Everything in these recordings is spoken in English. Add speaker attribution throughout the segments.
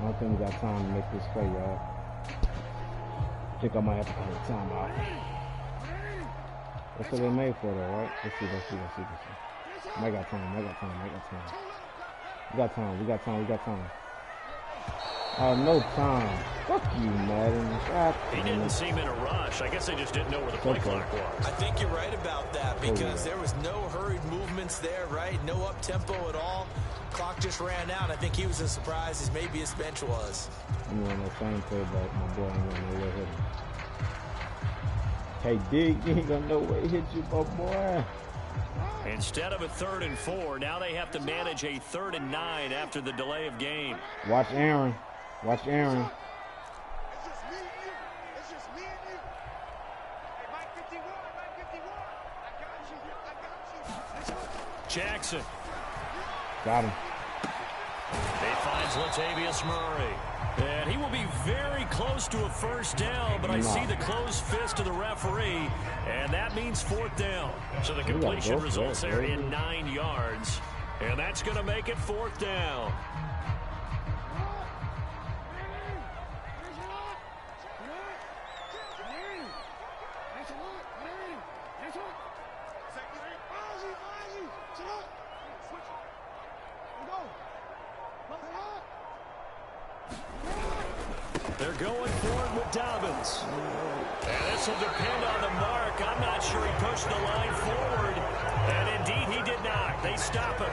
Speaker 1: don't think we got time to make this play, y'all. I think I might have to call a timeout. That's what they made for, though, right? Let's see. I got time. We got time. Oh, no time. Fuck you, Madden.
Speaker 2: He didn't seem in a rush. I guess they just didn't know where the play clock was.
Speaker 3: I think you're right about that because there was no hurried movements there, right? No up-tempo at all. Clock just ran out. I think he was as surprised as maybe his bench was.
Speaker 1: I'm on that same play, but my boy ain't gonna know where hit him. Hey, Dig, you ain't gonna know where he hit you, my boy.
Speaker 2: Instead of a 3rd and 4, now they have to manage a 3rd and 9 after the delay of game.
Speaker 1: Watch Aaron.
Speaker 4: It's just me and you. Hey, Mike 51. I got you.
Speaker 2: Jackson.
Speaker 1: Got him.
Speaker 2: He finds Latavius Murray. And he will be very close to a first down, but I see the closed fist of the referee, and that means 4th down. So the completion results there in 9 yards, and that's going to make it 4th down. They're going for it with Dobbins. And this will depend on the mark. I'm not sure he pushed the line forward. And indeed, he did not. They stop him.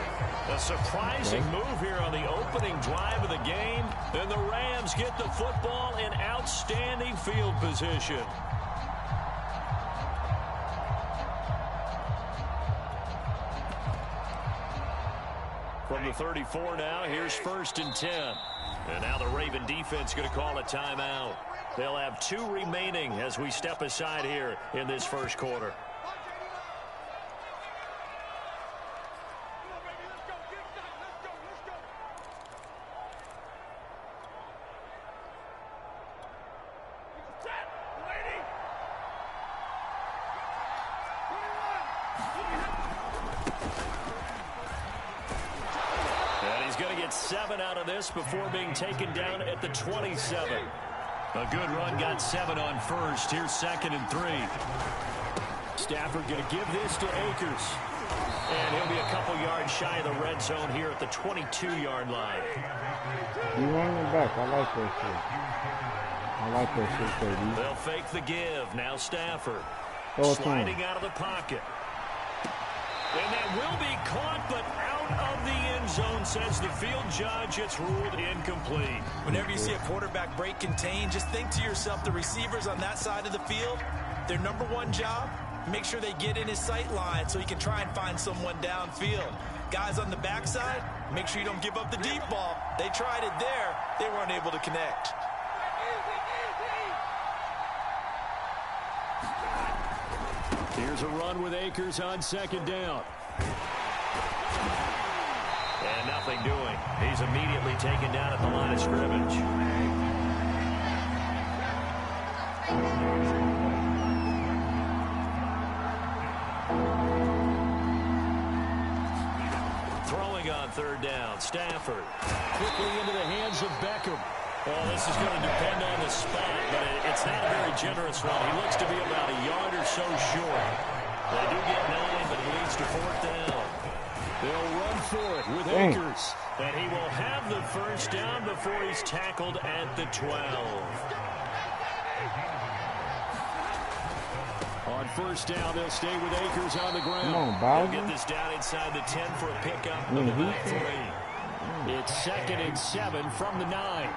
Speaker 2: A surprising move here on the opening drive of the game. And the Rams get the football in outstanding field position. From the 34 now, here's 1st and 10. And now the Raven defense going to call a timeout. They'll have 2 remaining as we step aside here in this first quarter. Before being taken down at the 27. A good run, got 7 on first. Here's 2nd and 3. Stafford going to give this to Akers. And he'll be a couple yards shy of the red zone here at the 22-yard line.
Speaker 1: You running back. I like that shit, baby.
Speaker 2: They'll fake the give. Now Stafford. Sliding out of the pocket. And that will be caught, but out of the end zone, says the field judge. It's ruled incomplete.
Speaker 3: Whenever you see a quarterback break contain, just think to yourself, the receivers on that side of the field, their number one job, make sure they get in his sight line so he can try and find someone downfield. Guys on the backside, make sure you don't give up the deep ball. They tried it there. They weren't able to connect.
Speaker 2: Here's a run with Akers on 2nd down. And nothing doing. He's immediately taken down at the line of scrimmage. Throwing on 3rd down. Stafford quickly into the hands of Beckham. Well, this is going to depend on the spot, but it's not a very generous one. He looks to be about a yard or so short. They do get 9, but it leads to 4th down. They'll run for it with Akers. And he will have the first down before he's tackled at the 12. On 1st down, they'll stay with Akers on the ground.
Speaker 1: Come on, Bob.
Speaker 2: They'll get this down inside the 10 for a pickup of about 3. It's 2nd and 7 from the 9.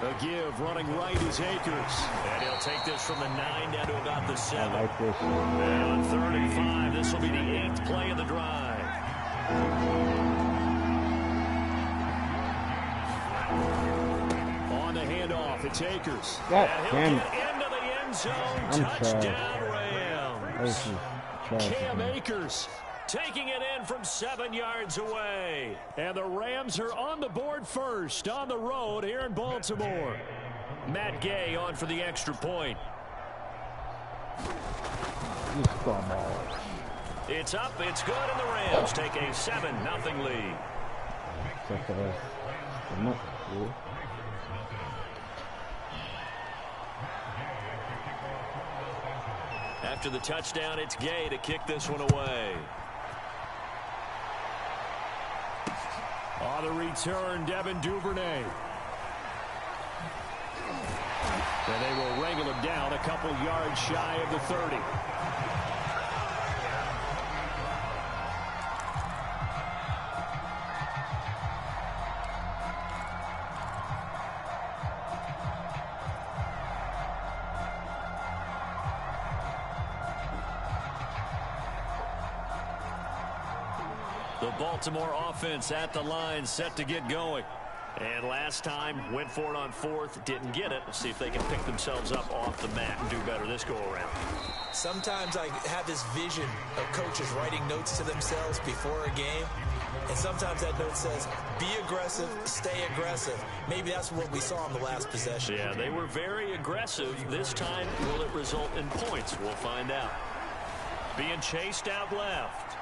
Speaker 2: A give running right is Akers. And he'll take this from the 9 down to about the 7.
Speaker 1: I like this.
Speaker 2: And on 3rd and 5, this will be the 8th play of the drive. On the handoff, it's Akers.
Speaker 1: God
Speaker 2: and he'll
Speaker 1: damn
Speaker 2: get
Speaker 1: it.
Speaker 2: into the end zone. Touchdown, Rams. Cam Akers taking it in from 7 yards away. And the Rams are on the board first on the road here in Baltimore. Matt Gay on for the extra point. It's up, it's good, and the Rams take a 7-0 lead. After the touchdown, it's Gay to kick this one away. On the return, Devin Duvernay. And they will wrangle him down a couple yards shy of the 30. The Baltimore offense at the line, set to get going. And last time, went for it on fourth, didn't get it. We'll see if they can pick themselves up off the mat and do better this go-around.
Speaker 3: Sometimes I have this vision of coaches writing notes to themselves before a game. And sometimes that note says, be aggressive, stay aggressive. Maybe that's what we saw in the last possession.
Speaker 2: Yeah, they were very aggressive. This time, will it result in points? We'll find out. Being chased out left.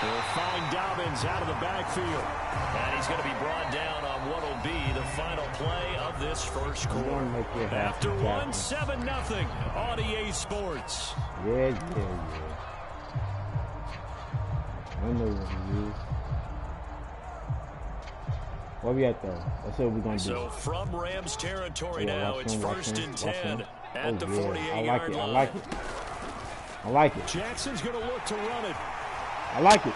Speaker 2: They'll find Dobbins out of the backfield. And he's going to be brought down on what will be the final play of this first quarter. After 1-7-0 on EA Sports.
Speaker 1: Yeah. I know what he is. Where we at, though? Let's see what we're going to do.
Speaker 2: So from Rams territory now, it's first and 10 at the 48-yard line.
Speaker 1: I like it.
Speaker 2: Jackson's going to look to run it.
Speaker 1: I like it.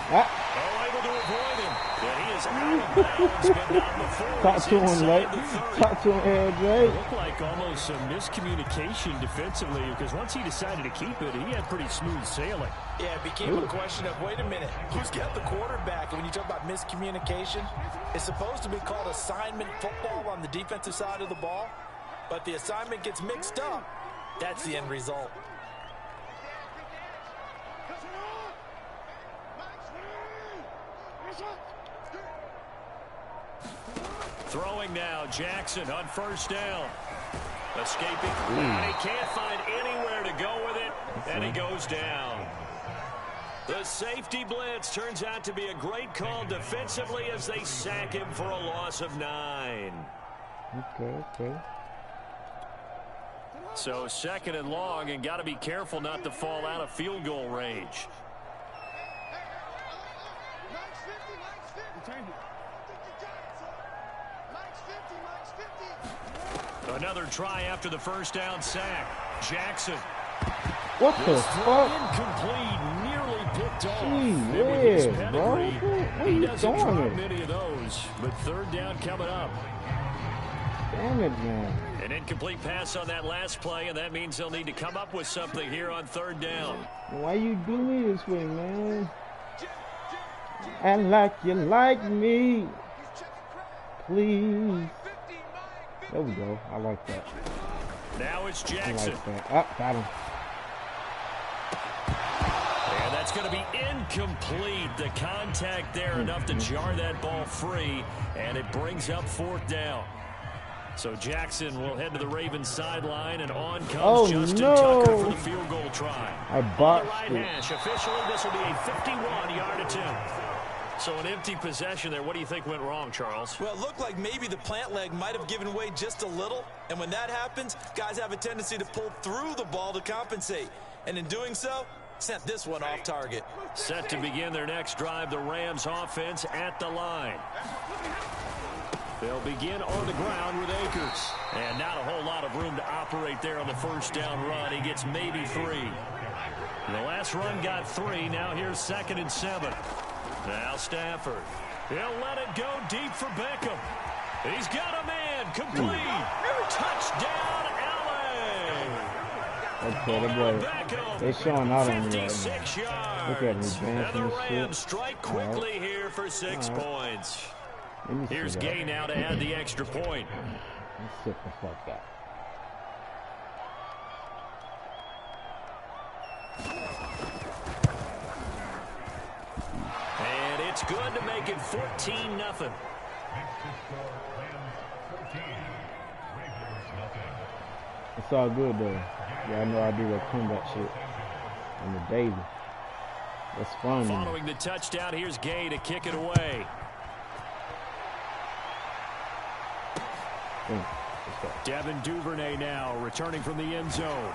Speaker 2: Able to avoid him. And he is out of bounds, but not before.
Speaker 1: Talk to him, right? Talk to him, LJ.
Speaker 2: It looked like almost some miscommunication defensively, because once he decided to keep it, he had pretty smooth sailing.
Speaker 3: Yeah, it became a question of, wait a minute, who's got the quarterback? And when you talk about miscommunication, it's supposed to be called assignment football on the defensive side of the ball, but the assignment gets mixed up. That's the end result.
Speaker 2: Throwing now, Jackson on first down. Escaping. He can't find anywhere to go with it, and he goes down. The safety blitz turns out to be a great call defensively as they sack him for a loss of 9.
Speaker 1: Okay.
Speaker 2: So second and long, and got to be careful not to fall out of field goal range. Another try after the first down sack. Jackson.
Speaker 1: What the fuck?
Speaker 2: Incomplete, nearly picked off.
Speaker 1: Gee whiz, bro. What are you doing?
Speaker 2: Many of those, but third down coming up.
Speaker 1: Damn it, man.
Speaker 2: An incomplete pass on that last play, and that means they'll need to come up with something here on third down.
Speaker 1: Why you do me this way, man? Act like you like me. Please. There we go. I like that.
Speaker 2: Now it's Jackson.
Speaker 1: I like that. Got him.
Speaker 2: And that's going to be incomplete. The contact there enough to jar that ball free, and it brings up fourth down. So Jackson will head to the Ravens sideline, and on comes Justin Tucker for the field goal try.
Speaker 1: I botched
Speaker 2: right
Speaker 1: it.
Speaker 2: hash. Officially, this will be a 51-yard attempt. So an empty possession there. What do you think went wrong, Charles?
Speaker 3: Well, it looked like maybe the plant leg might have given way just a little. And when that happens, guys have a tendency to pull through the ball to compensate. And in doing so, sent this one off target.
Speaker 2: Set to begin their next drive, the Rams offense at the line. They'll begin on the ground with Akers. And not a whole lot of room to operate there on the first down run. He gets maybe 3. The last run got 3. Now here's 2nd and 7. Now Stafford. He'll let it go deep for Beckham. He's got a man. Complete. Touchdown, LA.
Speaker 1: Okay, they showing out on me right
Speaker 2: 56
Speaker 1: now.
Speaker 2: yards.
Speaker 1: Look at me dancing
Speaker 2: And the
Speaker 1: and
Speaker 2: Rams
Speaker 1: shit.
Speaker 2: strike quickly here for 6 points. Here's Gay now to add the extra point.
Speaker 1: Let's sit the fuck out.
Speaker 2: And it's good to make it 14-0.
Speaker 1: It's all good though. Yeah, I know I do that comeback shit on the daily. That's fun.
Speaker 2: Following the touchdown, here's Gay to kick it away. Devin Duvernay now returning from the end zone.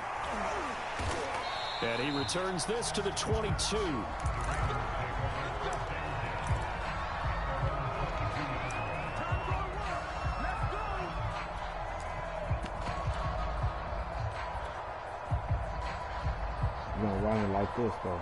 Speaker 2: And he returns this to the 22.
Speaker 1: You don't run it like this, though.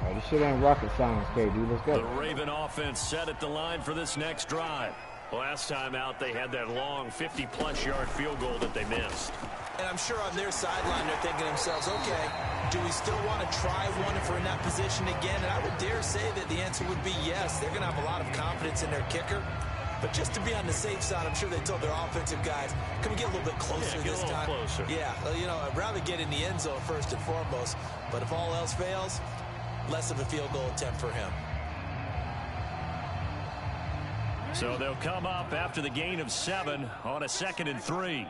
Speaker 1: Oh, this shit ain't rocket science, KD. Let's go.
Speaker 2: The Raven offense set at the line for this next drive. Last time out, they had that long 50-plus yard field goal that they missed.
Speaker 3: And I'm sure on their sideline, they're thinking to themselves, okay, do we still want to try one if we're in that position again? And I would dare say that the answer would be yes. They're going to have a lot of confidence in their kicker. But just to be on the safe side, I'm sure they told their offensive guys, can we get a little bit closer this time?
Speaker 2: Closer.
Speaker 3: Yeah, you know, I'd rather get in the end zone first and foremost. But if all else fails, less of a field goal attempt for him.
Speaker 2: So they'll come up after the gain of 7 on a 2nd and 3.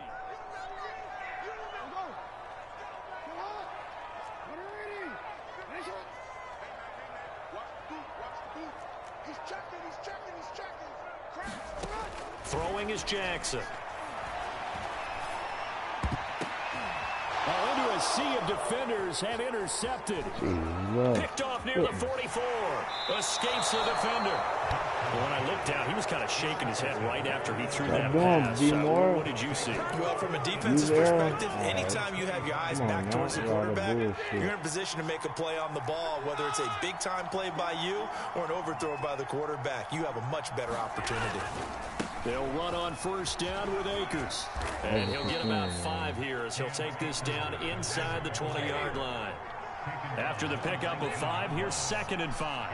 Speaker 2: Throwing is Jackson. Into a sea of defenders and intercepted. Picked off near the 44. Escapes the defender. Well, when I looked down, he was kind of shaking his head right after he threw that pass. What did you see?
Speaker 3: Well, from a defensive perspective, anytime you have your eyes back towards the quarterback, you're in a position to make a play on the ball, whether it's a big-time play by you or an overthrow by the quarterback. You have a much better opportunity.
Speaker 2: They'll run on first down with Akers. And he'll get about 5 here as he'll take this down inside the 20-yard line. After the pickup of 5, here's 2nd and 5.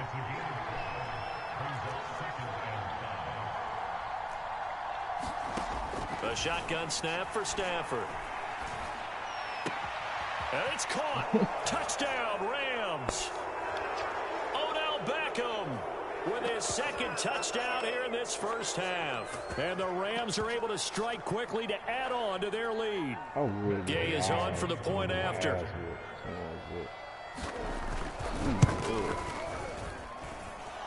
Speaker 2: A shotgun snap for Stafford. And it's caught. Touchdown, Rams. Odell Beckham with his 2nd touchdown here in this first half. And the Rams are able to strike quickly to add on to their lead. Gay is on for the point after.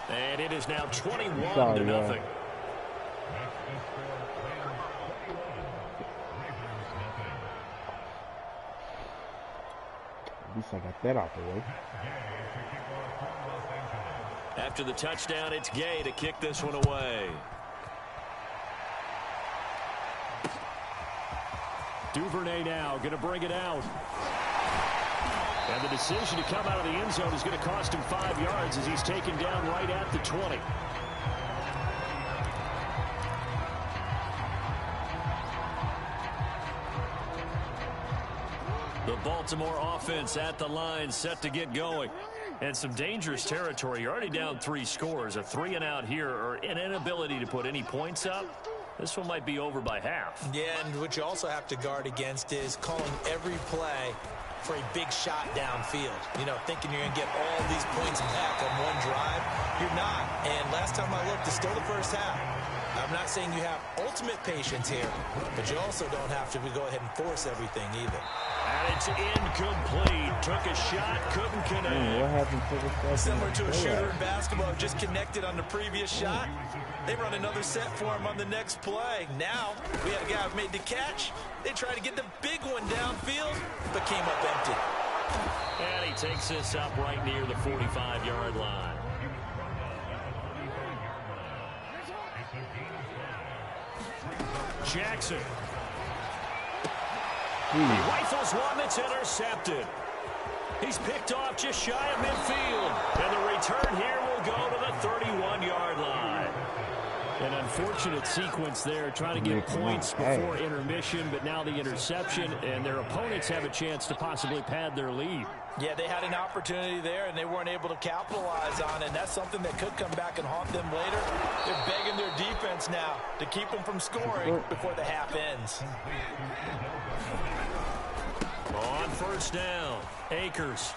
Speaker 2: And it is now 21-0.
Speaker 1: At least I got that out the way.
Speaker 2: After the touchdown, it's Gay to kick this one away. Duvernay now going to bring it out. And the decision to come out of the end zone is going to cost him 5 yards as he's taken down right at the 20. The Baltimore offense at the line, set to get going. And some dangerous territory. You're already down 3 scores. A 3-and-out here, or an inability to put any points up. This one might be over by half.
Speaker 3: Yeah, and what you also have to guard against is calling every play for a big shot downfield. You know, thinking you're going to get all these points back on one drive. You're not. And last time I looked, it's still the first half. I'm not saying you have ultimate patience here, but you also don't have to go ahead and force everything either.
Speaker 2: And it's incomplete. Took a shot, couldn't connect.
Speaker 1: What happened to the
Speaker 3: Similar to a shooter in basketball, just connected on the previous shot. They run another set for him on the next play. Now, we had a guy who made the catch. They tried to get the big one downfield, but came up empty.
Speaker 2: And he takes this up right near the 45-yard line. Jackson. He rifles one that's intercepted. He's picked off just shy of midfield. And the return here will go to the 31-yard line. An unfortunate sequence there, trying to get points before intermission, but now the interception, and their opponents have a chance to possibly pad their lead.
Speaker 3: Yeah, they had an opportunity there, and they weren't able to capitalize on it, and that's something that could come back and haunt them later. They're begging their defense now to keep them from scoring before the half ends.
Speaker 2: On first down, Akers.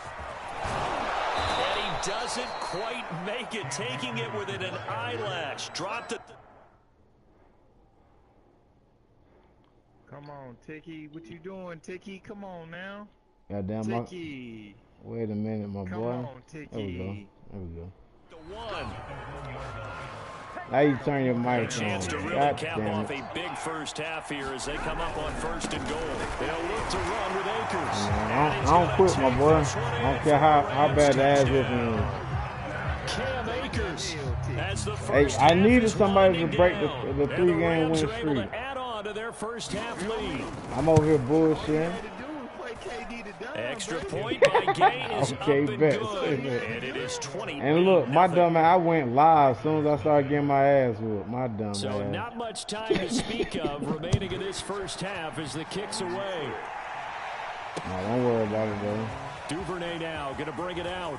Speaker 2: And he doesn't quite make it, taking it within an eyelash. Dropped it.
Speaker 5: Come on, Ticky. What you doing, Ticky? Come on now.
Speaker 1: Goddamn,
Speaker 5: Ticky.
Speaker 1: wait a minute, my boy.
Speaker 5: Come on, Ticky.
Speaker 1: There we go. There we go. Now you turn your
Speaker 2: A
Speaker 1: mic
Speaker 2: chance to
Speaker 1: on.
Speaker 2: really
Speaker 1: God
Speaker 2: cap
Speaker 1: damn
Speaker 2: off
Speaker 1: it.
Speaker 2: a big first half here as they come up on 1st and goal. They'll look to run with Akers.
Speaker 1: I don't quit, my boy. I don't care how bad the ass whooping is.
Speaker 2: Cam Akers as the
Speaker 1: Hey,
Speaker 2: first
Speaker 1: I
Speaker 2: half
Speaker 1: needed
Speaker 2: is
Speaker 1: somebody to
Speaker 2: winding
Speaker 1: break
Speaker 2: down.
Speaker 1: the
Speaker 2: And
Speaker 1: 3-game
Speaker 2: Rams
Speaker 1: win
Speaker 2: are able
Speaker 1: streak.
Speaker 2: to add on to their first half lead.
Speaker 1: I'm over here bullshitting.
Speaker 2: Extra point by Gay is
Speaker 1: Okay,
Speaker 2: up and
Speaker 1: bet.
Speaker 2: good. And it is 20.
Speaker 1: And look, my dumb ass, I went live as soon as I started getting my ass whooped. My dumb
Speaker 2: So
Speaker 1: ass.
Speaker 2: not much time to speak of remaining in this first half as the kick's away.
Speaker 1: No, don't worry about it, though.
Speaker 2: Duvernay now going to bring it out.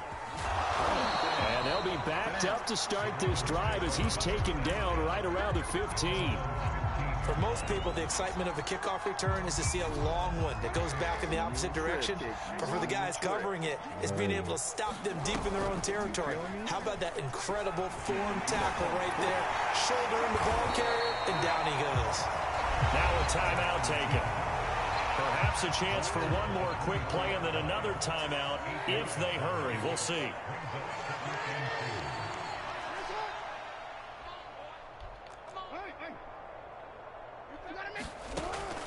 Speaker 2: And they'll be backed up to start this drive as he's taken down right around the 15.
Speaker 3: For most people, the excitement of a kickoff return is to see a long one that goes back in the opposite direction. But for the guys covering it, it's being able to stop them deep in their own territory. How about that incredible form tackle right there? Shoulder in the ball carrier, and down he goes.
Speaker 2: Now a timeout taken. Perhaps a chance for one more quick play and then another timeout if they hurry. We'll see.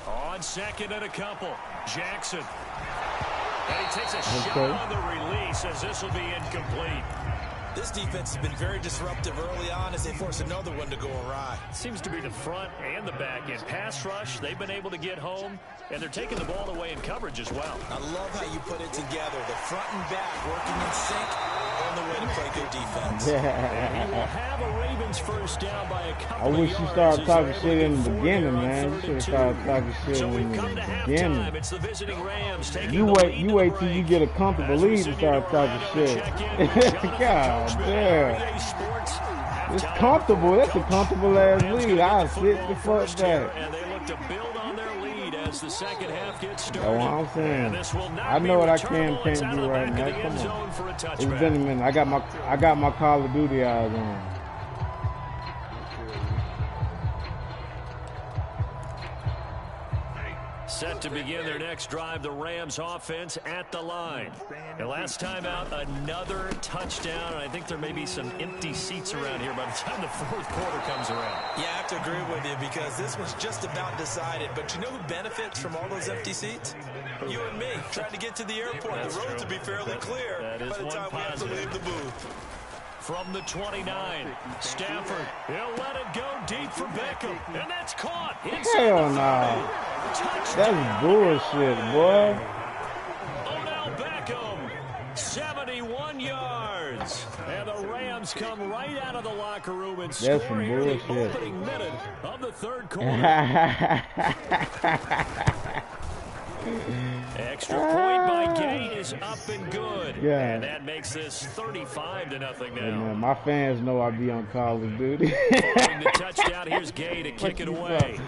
Speaker 2: On second and a couple, Jackson. And he takes a shot on the release as this will be incomplete.
Speaker 3: This defense has been very disruptive early on as they force another one to go awry.
Speaker 2: Seems to be the front and the back end. Pass rush, they've been able to get home, and they're taking the ball away in coverage as well.
Speaker 3: I love how you put it together. The front and back working in sync on the way to play good defense.
Speaker 2: And he will have a Ravens first down by a couple
Speaker 1: I wish
Speaker 2: of
Speaker 1: you
Speaker 2: yards
Speaker 1: started
Speaker 2: as
Speaker 1: talking
Speaker 2: they're
Speaker 1: shit
Speaker 2: able
Speaker 1: in
Speaker 2: to
Speaker 1: the
Speaker 2: get
Speaker 1: beginning,
Speaker 2: 4
Speaker 1: man.
Speaker 2: on
Speaker 1: You
Speaker 2: 3rd
Speaker 1: should
Speaker 2: and
Speaker 1: have
Speaker 2: 2.
Speaker 1: started talking shit
Speaker 2: So
Speaker 1: in
Speaker 2: we've
Speaker 1: the
Speaker 2: come to
Speaker 1: beginning.
Speaker 2: halftime. It's the visiting Rams taking
Speaker 1: You
Speaker 2: the
Speaker 1: wait,
Speaker 2: lead
Speaker 1: you
Speaker 2: to
Speaker 1: wait
Speaker 2: the
Speaker 1: till you
Speaker 2: break.
Speaker 1: get a comfortable
Speaker 2: As we
Speaker 1: lead to
Speaker 2: send
Speaker 1: start
Speaker 2: you
Speaker 1: talking
Speaker 2: Orlando to
Speaker 1: shit.
Speaker 2: check in with Jonathan
Speaker 1: God
Speaker 2: Coachman,
Speaker 1: damn.
Speaker 2: REA Sports.
Speaker 1: It's
Speaker 2: Halftime
Speaker 1: comfortable. That's a
Speaker 2: Coach.
Speaker 1: comfortable ass
Speaker 2: Rams
Speaker 1: lead.
Speaker 2: gonna
Speaker 1: I'll
Speaker 2: get
Speaker 1: sit the
Speaker 2: football
Speaker 1: fuck
Speaker 2: first here,
Speaker 1: back.
Speaker 2: and they look to build on their lead as the second half gets
Speaker 1: That's
Speaker 2: started.
Speaker 1: what I'm saying.
Speaker 2: And this will not
Speaker 1: I know
Speaker 2: be
Speaker 1: what I
Speaker 2: returnable.
Speaker 1: can't
Speaker 2: It's out of
Speaker 1: do
Speaker 2: the
Speaker 1: right
Speaker 2: back of
Speaker 1: now.
Speaker 2: the end
Speaker 1: Come
Speaker 2: zone
Speaker 1: on.
Speaker 2: for a
Speaker 1: It's
Speaker 2: touchback.
Speaker 1: been a minute. I got my Call of Duty eyes on.
Speaker 2: Set to begin their next drive, the Rams offense at the line. And last time out, another touchdown. And I think there may be some empty seats around here by the time the fourth quarter comes around.
Speaker 3: Yeah, I have to agree with you because this one's just about decided. But you know who benefits from all those empty seats? You and me, trying to get to the airport.
Speaker 2: That's
Speaker 3: the roads
Speaker 2: true.
Speaker 3: will be fairly clear
Speaker 2: that is
Speaker 3: by the
Speaker 2: one
Speaker 3: time we have to
Speaker 2: positive.
Speaker 3: leave the booth.
Speaker 2: From the 29, Stafford, he'll let it go deep for Beckham, and that's caught inside
Speaker 1: Hell
Speaker 2: the
Speaker 1: no.
Speaker 2: 30. Touchdown.
Speaker 1: That's bullshit, boy.
Speaker 2: Odell Beckham, 71 yards. And the Rams come right out of the locker room and
Speaker 1: That's
Speaker 2: score
Speaker 1: some
Speaker 2: here in the
Speaker 1: bullshit.
Speaker 2: opening minute of the third quarter. Extra point by Gay is up and good.
Speaker 1: Yeah.
Speaker 2: And that makes this 35-0
Speaker 1: Hey,
Speaker 2: now.
Speaker 1: man, my fans know I be on Call of Duty.
Speaker 2: Following the touchdown, here's Gay to kick it away.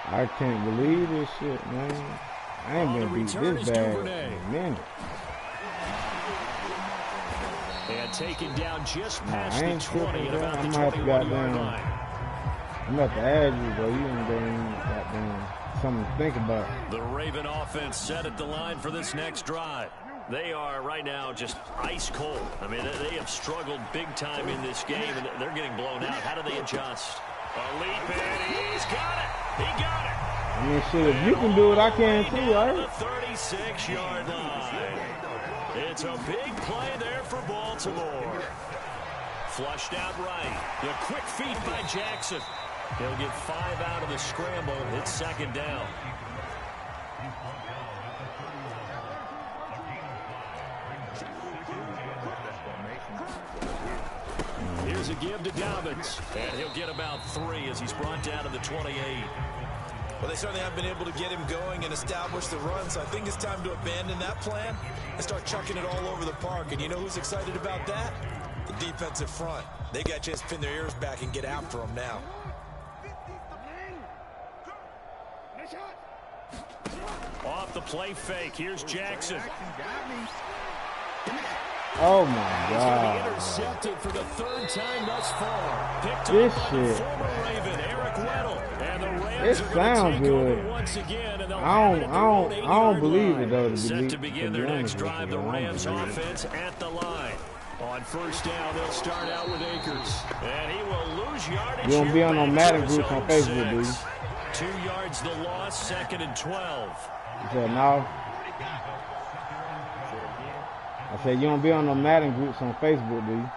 Speaker 1: I can't believe this shit, man. I ain't
Speaker 2: On the
Speaker 1: been beat
Speaker 2: return
Speaker 1: this
Speaker 2: is
Speaker 1: bad
Speaker 2: Duvernay.
Speaker 1: in a minute.
Speaker 2: And taken down just
Speaker 1: Nah,
Speaker 2: past
Speaker 1: I
Speaker 2: the
Speaker 1: ain't
Speaker 2: 20
Speaker 1: tripping,
Speaker 2: at
Speaker 1: bro.
Speaker 2: about
Speaker 1: I'm
Speaker 2: the
Speaker 1: gonna have to
Speaker 2: 21-yard
Speaker 1: goddamn-
Speaker 2: line.
Speaker 1: I'm about to add you, bro. You ain't goddamn something to think about.
Speaker 2: The Raven offense set at the line for this next drive. They are right now just ice cold. I mean, they have struggled big time in this game, and they're getting blown out. How do they adjust? A leap, and he's got it. He got it.
Speaker 1: I mean, shit, if you can do it, I can too,
Speaker 2: Down
Speaker 1: right?
Speaker 2: the 36-yard line. It's a big play there for Baltimore. Flushed out right. The quick feet by Jackson. He'll get 5 out of the scramble. It's second down. Here's a give to Dobbins. And he'll get about 3 as he's brought down to the 28.
Speaker 3: Well, they certainly have been able to get him going and establish the run, so I think it's time to abandon that plan and start chucking it all over the park. And you know who's excited about that? The defensive front. They got a chance to pin their ears back and get after him now.
Speaker 2: Off the play fake. Here's Jackson.
Speaker 1: Oh my
Speaker 2: He's going to be
Speaker 1: god.
Speaker 2: intercepted for the 3rd time thus far. Picked
Speaker 1: This
Speaker 2: up by the
Speaker 1: shit.
Speaker 2: former Raven, Eric Weddle. And the Rams
Speaker 1: It
Speaker 2: are going to
Speaker 1: sounds
Speaker 2: take
Speaker 1: good.
Speaker 2: over once again. And they'll
Speaker 1: I
Speaker 2: have it at their own
Speaker 1: don't
Speaker 2: 8-yard
Speaker 1: believe
Speaker 2: line.
Speaker 1: it though.
Speaker 2: Set to
Speaker 1: To
Speaker 2: begin
Speaker 1: be
Speaker 2: their
Speaker 1: honest
Speaker 2: next
Speaker 1: with
Speaker 2: drive,
Speaker 1: you,
Speaker 2: the
Speaker 1: I don't
Speaker 2: Rams
Speaker 1: believe it.
Speaker 2: offense at the line. On first down, they'll start out with Akers. And he will lose yardage.
Speaker 1: You don't be on no Madden groups on Facebook, do you?
Speaker 2: 2 yards the loss, 2nd and 12.
Speaker 1: You said no? I said you don't be on no Madden groups on Facebook, do you?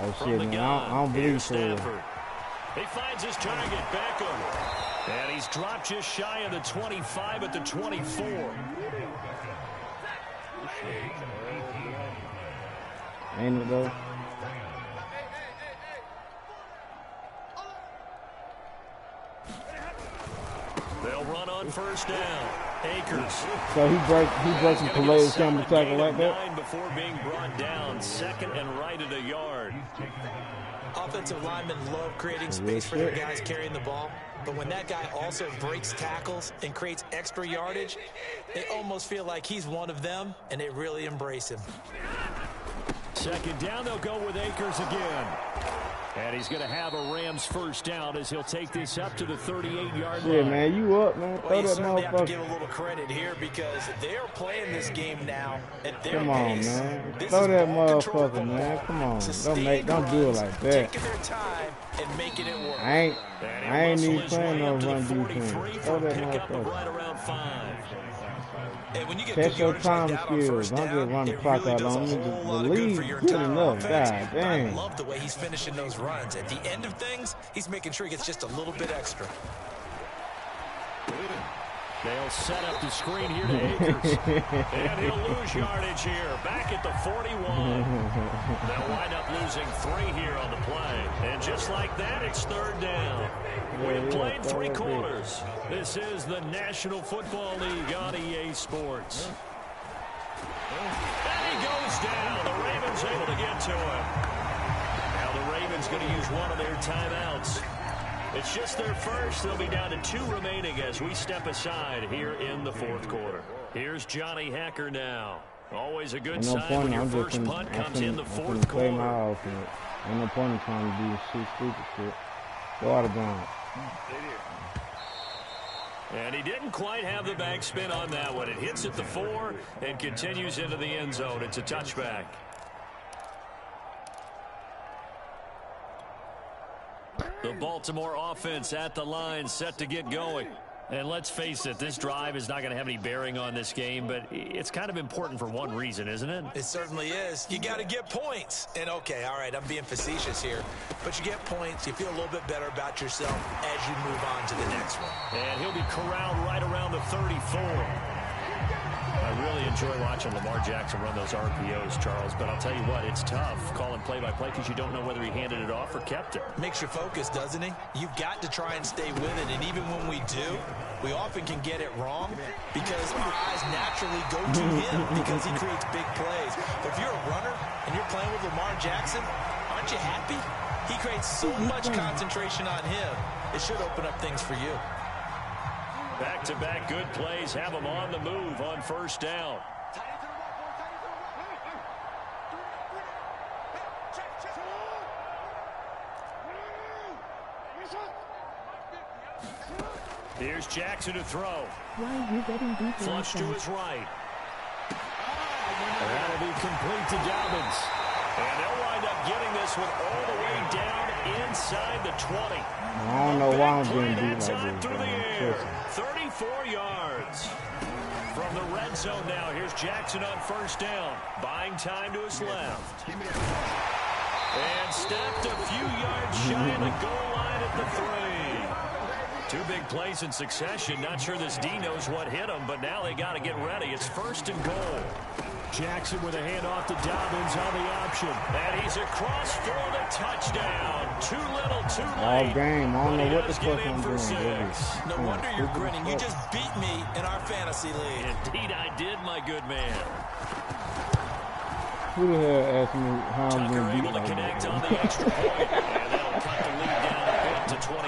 Speaker 1: Oh shit, man. I don't believe so.
Speaker 2: He finds his target, Beckham. And he's dropped just shy of the 25 at the 24.
Speaker 1: Ain't it though?
Speaker 2: They'll run on first down. Akers.
Speaker 1: So he broke some Palladius Campbell tackle like that?
Speaker 2: Before being brought down, 2nd and right at a yard.
Speaker 3: Offensive linemen love creating space for their guys carrying the ball. But when that guy also breaks tackles and creates extra yardage, they almost feel like he's one of them, and they really embrace him.
Speaker 2: 2nd down, they'll go with Akers again. And he's going to have a Rams first down as he'll take this up to the 38-yard line.
Speaker 1: Yeah, man, you up, man.
Speaker 3: Well, you certainly have to give a little credit here because they're playing this game now at their pace.
Speaker 1: Man.
Speaker 3: This
Speaker 1: Throw
Speaker 3: is
Speaker 1: that
Speaker 3: ball
Speaker 1: motherfucker,
Speaker 3: control
Speaker 1: man. Come on.
Speaker 3: Sustained
Speaker 1: Don't do it like that.
Speaker 3: Taking their time and making it work.
Speaker 1: I ain't even playing no run defense. Throw that motherfucker.
Speaker 2: Right around 5.
Speaker 3: And when you get
Speaker 1: Test
Speaker 3: good
Speaker 1: your
Speaker 3: yardage
Speaker 1: time
Speaker 3: like that on
Speaker 1: skills.
Speaker 3: first
Speaker 1: Don't
Speaker 3: down,
Speaker 1: just run the
Speaker 3: it
Speaker 1: clock
Speaker 3: really
Speaker 1: out
Speaker 3: does a
Speaker 1: on me.
Speaker 3: whole
Speaker 1: The
Speaker 3: lot of good
Speaker 1: lead
Speaker 3: for your
Speaker 1: good
Speaker 3: entire
Speaker 1: enough.
Speaker 3: offense.
Speaker 1: God
Speaker 3: I
Speaker 1: dang.
Speaker 3: love the way he's finishing those runs. At the end of things, he's making sure he gets just a little bit extra.
Speaker 2: They'll set up the screen here to Akers. And he'll lose yardage here. Back at the 41. They'll wind up losing 3 here on the play. And just like that, it's 3rd down. We've played 3 quarters. This is the National Football League on EA Sports. And he goes down. The Ravens able to get to him. Now the Ravens going to use one of their timeouts. It's just their first. They'll be down to 2 remaining as we step aside here in the 4th quarter. Here's Johnny Hacker now. Always a good sign when your first punt comes in the 4th quarter.
Speaker 1: My offense. Ain't no point in trying to do stupid shit. Go out of bounds.
Speaker 2: And he didn't quite have the backspin on that one. It hits at the 4 and continues into the end zone. It's a touchback. The Baltimore offense at the line, set to get going. And let's face it, this drive is not going to have any bearing on this game, but it's kind of important for one reason, isn't it?
Speaker 3: It certainly is. You got to get points. And, okay, all right, I'm being facetious here. But you get points, you feel a little bit better about yourself as you move on to the next one.
Speaker 2: And he'll be corralled right around the 34. I really enjoy watching Lamar Jackson run those RPOs, Charles, but I'll tell you what, it's tough calling play-by-play because you don't know whether he handed it off or kept it.
Speaker 3: Makes you focus, doesn't he? You've got to try and stay with it, and even when we do, we often can get it wrong because our eyes naturally go to him because he creates big plays. But if you're a runner and you're playing with Lamar Jackson, aren't you happy? He creates so much concentration on him. It should open up things for you.
Speaker 2: Back-to-back good plays have him on the move on first down. Here's Jackson to throw.
Speaker 6: Why are you getting deep?
Speaker 2: Flush to his right. That'll be complete to Dobbins. And they'll wind up getting this one all the way down inside the 20.
Speaker 1: I don't know why I'm getting beat like this.
Speaker 2: Through the air. 34 yards. From the red zone now, here's Jackson on first down. Buying time to his left. And stepped a few yards shy of the goal line at the 3. 2 big plays in succession. Not sure this D knows what hit him, but now they got to get ready. It's 1st and goal. Jackson with a handoff to Dobbins on the option. And he's across for the touchdown. Too little, too late.
Speaker 1: All game. I don't know what the fuck I'm doing.
Speaker 3: No wonder you're grinning. You just beat me in our fantasy league.
Speaker 2: Indeed, I did, my good man.
Speaker 1: Who the hell asked me how I'm
Speaker 2: Tucker
Speaker 1: going to beat
Speaker 2: able to
Speaker 1: like
Speaker 2: connect
Speaker 1: that?
Speaker 2: on the extra point. And that'll cut the lead down a bit to 28.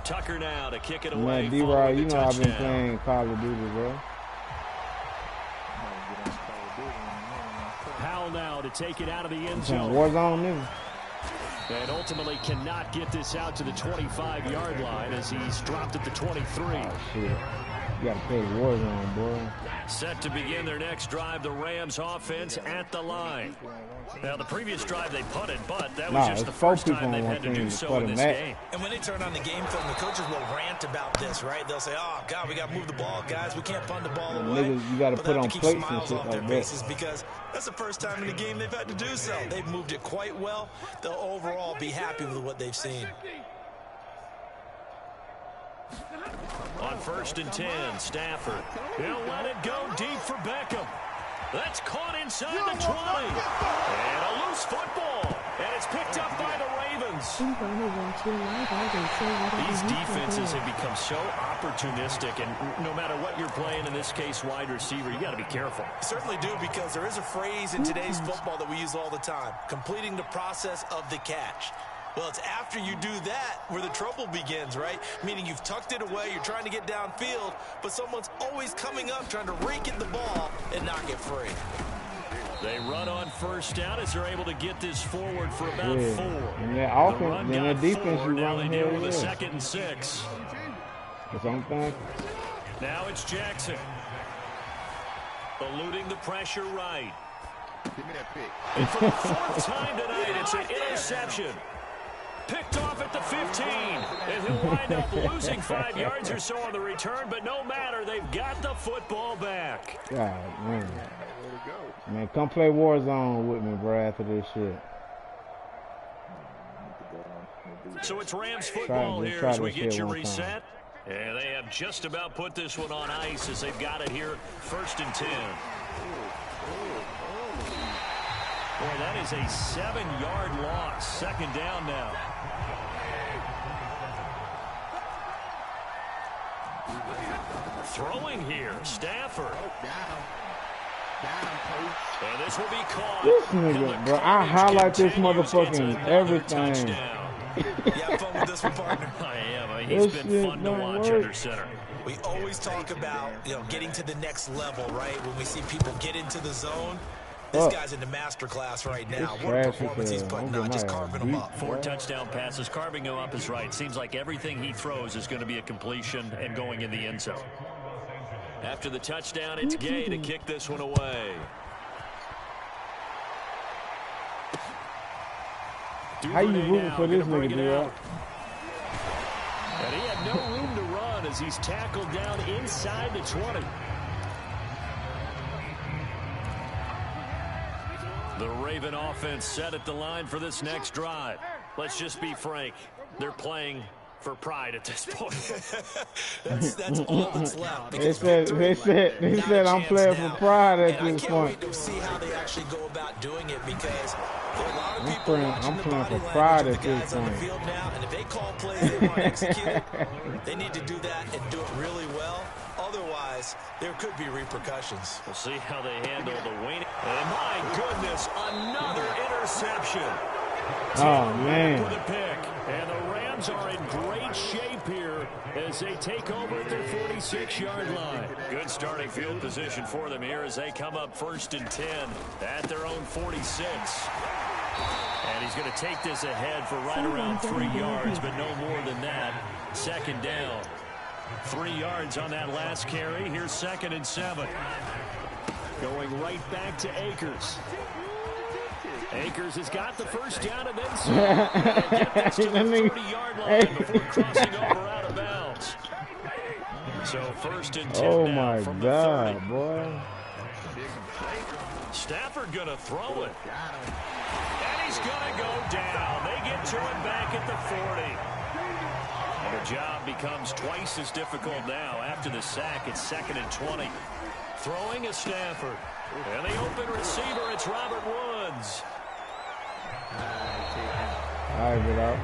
Speaker 2: Tucker now to kick it away.
Speaker 1: Man, D-Rod, you know I've been playing Call of Duty, bro.
Speaker 2: now to take it out of the end
Speaker 1: It's
Speaker 2: zone.
Speaker 1: war zone, nigga.
Speaker 2: And ultimately cannot get this out to the 25-yard line as he's dropped at the 23.
Speaker 1: Oh, shit. You gotta play war zone, boy.
Speaker 2: Set to begin their next drive, the Rams offense at the line. Now, the previous drive they punted, but that was just the first time they've had to do so in this game.
Speaker 3: And when they turn on the game film, the coaches will rant about this, right? They'll say, oh, God, we got to move the ball, guys. We can't punt the ball away.
Speaker 1: Niggas, you gotta put on plates and shit like that.
Speaker 3: Because that's the first time in the game they've had to do so. They've moved it quite well. They'll overall be happy with what they've seen.
Speaker 2: On 1st and 10, Stafford. He'll let it go deep for Beckham. That's caught inside the 20. And a loose football. And it's picked up by the Ravens. These defenses have become so opportunistic, and no matter what you're playing, in this case, wide receiver, you got to be careful.
Speaker 3: You certainly do, because there is a phrase in today's football that we use all the time, completing the process of the catch. Well, it's after you do that where the trouble begins, right? Meaning you've tucked it away, you're trying to get downfield, but someone's always coming up trying to rake at the ball and knock it free.
Speaker 2: They run on 1st down as they're able to get this forward for about 4.
Speaker 1: And that offense, and that defense, you
Speaker 2: now they
Speaker 1: run
Speaker 2: deal
Speaker 1: here,
Speaker 2: with a 2nd and 6.
Speaker 1: That's what I'm thinking.
Speaker 2: Now it's Jackson. Eluding the pressure right.
Speaker 5: Give me that pick.
Speaker 2: And for the 4th time tonight, it's an interception. Picked off at the 15, and he'll wind up losing 5 yards or so on the return, but no matter, they've got the football back.
Speaker 1: God, man. Man, come play Warzone with me, bro, after this shit.
Speaker 2: So it's Rams football here as we get you reset.
Speaker 1: Time.
Speaker 2: And they have just about put this one on ice as they've got it here, 1st and 10. Boy, that is a 7-yard loss. 2nd down now. Throwing here, Stafford. And this will be caught.
Speaker 1: This nigga, bro, I highlight this motherfucker in everything.
Speaker 3: You have fun with this one, partner?
Speaker 2: I am. He's been fun to watch under center.
Speaker 3: We always talk about, getting to the next level, right? When we see people get into the zone. This guy's in the master class right now. What a performance he's putting on, just carving them up.
Speaker 2: 4 touchdown passes. Carving them up is right. Seems like everything he throws is going to be a completion and going in the end zone. After the touchdown, it's Gay to kick this one away.
Speaker 1: How you rooting for this nigga, dude?
Speaker 2: And he had no room to run as he's tackled down inside the 20. The Raven offense set at the line for this next drive. Let's just be frank. They're playing for pride at this point.
Speaker 3: that's all that's left.
Speaker 1: They said I'm playing for pride at this point.
Speaker 3: I can't wait to see how they actually go about doing it, because there are a lot of people
Speaker 1: I'm playing for pride at this
Speaker 3: on the
Speaker 1: point.
Speaker 3: field now, and if they call plays they want to execute, they need to do that and do it really well. Otherwise, there could be repercussions.
Speaker 2: We'll see how they handle the Wayne. And my goodness, another interception.
Speaker 1: Oh, man.
Speaker 2: With a pick. And the Rams are in great shape here as they take over at their 46-yard line. Good starting field position for them here as they come up 1st and 10 at their own 46. And he's going to take this ahead for right around 3 yards, but no more than that. 2nd down. 3 yards on that last carry. Here's 2nd and 7. Going right back to Akers. Akers has got the 1st down and then some. Get this to the 30-yard line before crossing over out of bounds. So 1st and 10
Speaker 1: oh
Speaker 2: now
Speaker 1: my
Speaker 2: from
Speaker 1: God,
Speaker 2: the 30.
Speaker 1: boy.
Speaker 2: Stafford going to throw it. And he's going to go down. They get to him back at the 40. And the job becomes twice as difficult now. After the sack, it's 2nd and 20. Throwing is Stafford. And the open receiver, it's Robert Woods.
Speaker 1: All right, get out.